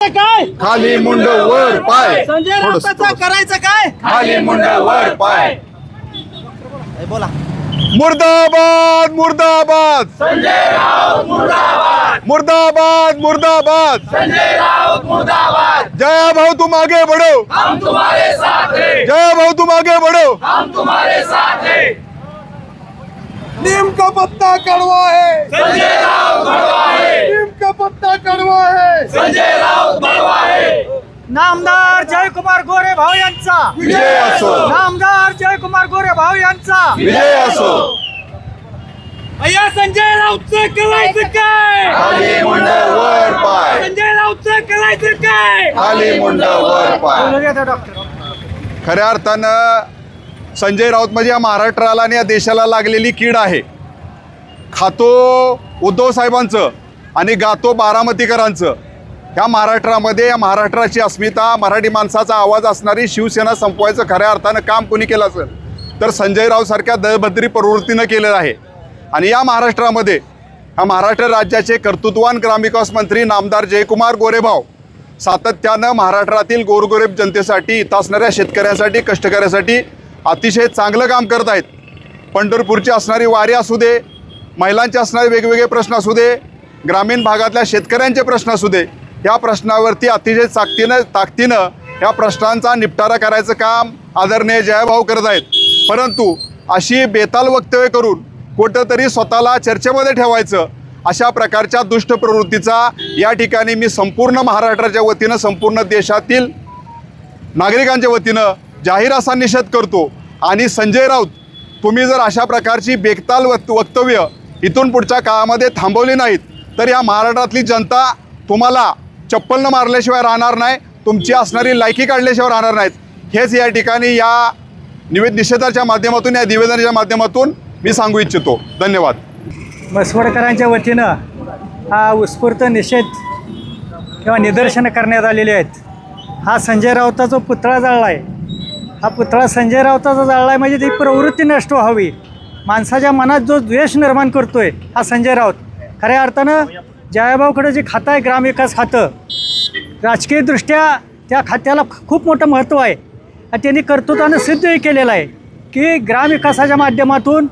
करायचं काय? खाली मुंड वर पाय. संजय राऊताचं करायचं काय? खाली मुंड वर पाय. बोला. मुर्दाबाद मुर्दाबाद संजय राऊत मुर्दाबाद. मुर्दाबाद मुर्दाबाद. संजय राऊत मुर्दाबाद. जया भाऊ तुम आगे बढ़ो. हम तुम्हारे साथ हैं. जया भाऊ तुम आगे बढ़ो. हम तुम्हारे साथ हैं. नीम का पत्ता कड़वा है. संजय राऊत बड़वा है. नीम का पत्ता कड़वा है. संजय राऊत बड़वा है. नामदार जयकुमार गोरे भाऊ यांचा विजय असो. नामदार जयकुमार गोरे भाऊ यांचा विजय असो. अय्या संजय राऊतचं करायचं काय? खाली मुंड वर पाय. संजय राऊतचं करायचं काय? खाली मुंड वर पाय. खऱ्या अर्थानं संजय राऊत म्हणजे या महाराष्ट्राला आणि या देशाला लागलेली कीड आहे. खातो उद्धव साहेबांचं आणि गातो बारामतीकरांचं. ह्या महाराष्ट्रामध्ये या महाराष्ट्राची अस्मिता, मराठी माणसाचा आवाज असणारी शिवसेना संपवायचं खऱ्या अर्थानं काम कोणी केलं असेल तर संजय राऊत सारख्या दळभद्री प्रवृत्तीनं केलेलं आहे. आणि या महाराष्ट्रामध्ये हा महाराष्ट्र राज्याचे कर्तृत्ववान ग्रामविकास मंत्री नामदार जयकुमार गोरेभाऊ सातत्यानं महाराष्ट्रातील गोरगरीब जनतेसाठी, इथं असणाऱ्या शेतकऱ्यांसाठी, कष्टकऱ्यांसाठी अतिशय चांगलं काम करत आहेत. पंढरपूरची असणारी वारी असू दे, महिलांचे असणारे वेगवेगळे प्रश्न असू दे, ग्रामीण भागातल्या शेतकऱ्यांचे प्रश्न असू दे, या प्रश्नावरती अतिशय ताकदीनं या प्रश्नांचा निपटारा करायचं काम आदरणीय जयभाऊ करत आहेत. परंतु अशी बेताल वक्तव्य करून कुठंतरी स्वतःला चर्चेमध्ये ठेवायचं अशा प्रकारच्या दुष्ट प्रवृत्तीचा या ठिकाणी मी संपूर्ण महाराष्ट्राच्या वतीनं, संपूर्ण देशातील नागरिकांच्या वतीनं जाहीर असा निषेध करतो. आणि संजय राऊत, तुम्ही जर अशा प्रकारची बेताल वक्तव्य इथून पुढच्या काळामध्ये थांबवली नाहीत तर या महाराष्ट्रातली जनता तुम्हाला चप्पलनं मारल्याशिवाय राहणार नाही, तुमची असणारी लायकी काढल्याशिवाय राहणार नाहीत. हेच या ठिकाणी या निषेधाच्या माध्यमातून, या निवेदनाच्या माध्यमातून मी सांगू इच्छितो. धन्यवाद. म्हसवडकरांच्या वतीनं हा उत्स्फूर्त निषेध किंवा निदर्शनं करण्यात आलेली आहेत. हा संजय राऊताचा पुतळा जाळला आहे. हा पुतळा संजय राऊताचा जाळला आहे म्हणजे ती प्रवृत्ती नष्ट व्हावी. माणसाच्या मनात जो द्वेष निर्माण करतो आहे हा संजय राऊत. खऱ्या अर्थानं जयाभाऊकडं जे खातं आहे ग्रामविकास खातं, राजकीयदृष्ट्या त्या खात्याला खूप मोठं महत्त्व आहे. आणि त्यांनी कर्तृत्वानं सिद्धही केलेलं आहे की ग्रामविकासाच्या माध्यमातून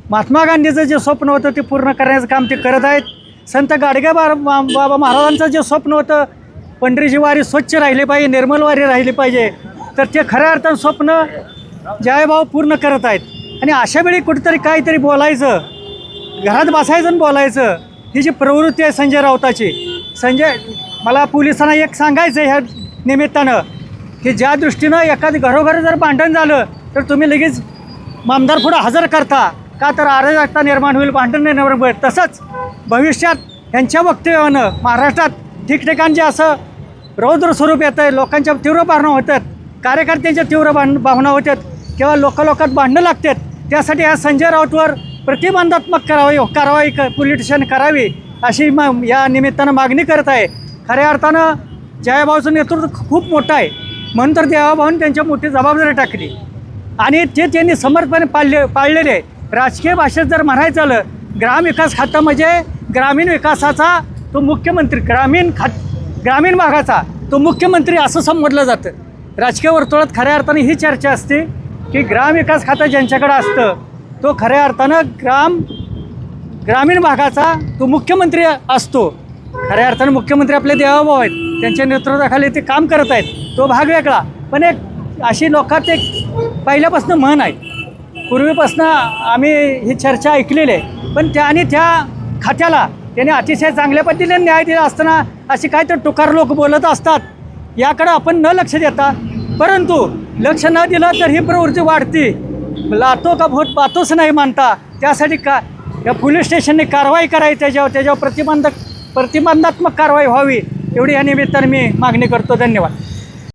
महात्मा गांधीचं जे स्वप्न होतं ते पूर्ण करण्याचं काम ते करत आहेत. संत गाडगे बाबा महाराजांचं जे स्वप्न होतं पंढरीची वारी स्वच्छ राहिली पाहिजे, निर्मल वारी राहिली पाहिजे, तर ते खऱ्या अर्थानं स्वप्न जयभाऊ पूर्ण करत आहेत. आणि अशा वेळी कुठेतरी काहीतरी बोलायचं, घरात बसायचं आणि बोलायचं, ही जी प्रवृत्ती आहे संजय राऊताची. मला पोलिसांना एक सांगायचं आहे ह्या निमित्तानं की ज्या दृष्टीनं एखादं घरोघर जर भांडण झालं तर तुम्ही लगेच आमदार पुढं हजर करता का, तर अराजकता निर्माण होईल, भांडण निर्माण होईल. तसंच भविष्यात यांच्या वक्तव्यानं महाराष्ट्रात ठिकठिकाण जे असं रौद्र स्वरूप येतं आहे, लोकांच्या तीव्र भावना होतात, कार्यकर्त्यांच्या तीव्र भावना होतात किंवा लोकात भांडणं लागतात, त्यासाठी ह्या संजय राऊतवर प्रतिबंधात्मक कारवाई पोलीस स्टेशन करावी अशी या निमित्तानं मागणी करत आहे. खऱ्या अर्थानं जयाभाऊचं नेतृत्व खूप मोठं आहे म्हणून तर जयाभाऊने त्यांच्या मोठी जबाबदारी टाकली आणि ते त्यांनी समर्थपणे पाळलेले आहे. राजकीय भाषेत जर म्हणायचं झालं, ग्रामविकास खातं म्हणजे ग्रामीण विकासाचा तो मुख्यमंत्री, ग्रामीण भागाचा तो मुख्यमंत्री असं संबोधलं जातं. राजकीय वर्तुळात खऱ्या अर्थाने ही चर्चा असते की ग्रामविकास खातं ज्यांच्याकडे असतं तो खऱ्या अर्थानं ग्रामीण भागाचा तो मुख्यमंत्री असतो. खऱ्या अर्थानं मुख्यमंत्री आपले देवाभाऊ आहेत, त्यांच्या नेतृत्वाखाली ते काम करत आहेत, तो भाग वेगळा. पण एक अशी लोकात एक पहिल्यापासून म्हण आहे, पूर्वीपासून आम्ही ही चर्चा ऐकलेली आहे. पण त्या खात्याला त्याने अतिशय चांगल्या पद्धतीने न्याय दिला असताना अशी काय तर टुकार लोक बोलत असतात. याकडं आपण न लक्ष देता, परंतु लक्ष न दिलं तर ही प्रवृत्ती वाढती. लातो का भोट पातोच नाही मानता. त्यासाठी या पोलीस स्टेशनने कारवाई करावी, त्याच्यावर प्रतिबंधात्मक कारवाई व्हावी एवढी या निमित्ताने मी मागणी करतो. धन्यवाद.